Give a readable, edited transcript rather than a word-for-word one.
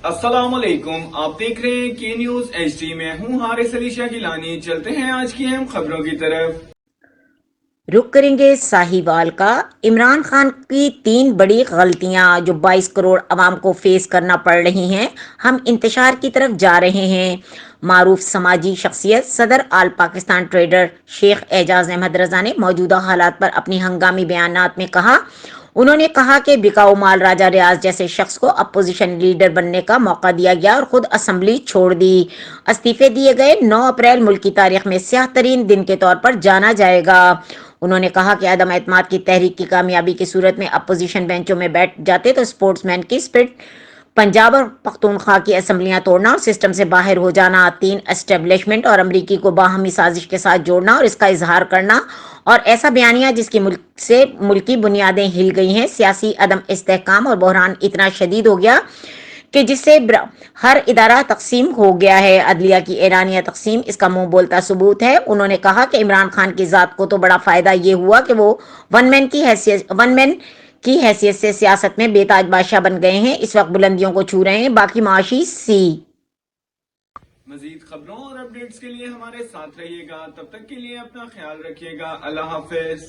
السلام علیکم، آپ دیکھ رہے ہیں کے نیوز ایچ ڈی میں ہوں حارث علی شاہ گیلانی۔ چلتے ہیں آج کی اہم خبروں کی طرف۔ رخ کریں گے ساہیوال کا۔ عمران خان کی 3 بڑی غلطیاں جو 22 کروڑ عوام کو فیس کرنا پڑ رہی ہیں، ہم انتشار کی طرف جا رہے ہیں۔ معروف سماجی شخصیت صدر آل پاکستان ٹریڈر شیخ اعجاز احمد رضا نے موجودہ حالات پر اپنی ہنگامی بیانات میں کہا۔ انہوں نے کہا کہ بکاؤ مال راجہ ریاض جیسے شخص کو اپوزیشن لیڈر بننے کا موقع دیا گیا اور خود اسمبلی چھوڑ دی۔ استعفے دیے گئے 9 اپریل ملک کی تاریخ میں سیاہ ترین دن کے طور پر جانا جائے گا۔ انہوں نے کہا کہ عدم اعتماد کی تحریک کی کامیابی کی صورت میں اپوزیشن بینچوں میں بیٹھ جاتے تو سپورٹس مین کی اسپرٹ، پنجاب اور پختونخوا کی اسمبلیاں توڑنا اور سسٹم سے باہر ہو جانا، 3 اسٹیبلشمنٹ اور امریکی کو باہمی سازش کے ساتھ جوڑنا اور اس کا اظہار کرنا، اور ایسا بیانیہ جس کی ملک سے ملکی بنیادیں ہل گئی ہیں، سیاسی عدم استحکام اور بحران اتنا شدید ہو گیا کہ جس سے ہر ادارہ تقسیم ہو گیا ہے۔ عدلیہ کی اعلانیہ تقسیم اس کا منہ بولتا ثبوت ہے۔ انہوں نے کہا کہ عمران خان کی ذات کو تو بڑا فائدہ یہ ہوا کہ وہ ون مین کی حیثیت سے سیاست میں بے تاج بادشاہ بن گئے ہیں، اس وقت بلندیوں کو چھو رہے ہیں، باقی معاشی مزید خبروں اور اپڈیٹس کے لیے ہمارے ساتھ رہیے گا، تب تک کے لیے اپنا خیال رکھیے گا۔ اللہ حافظ۔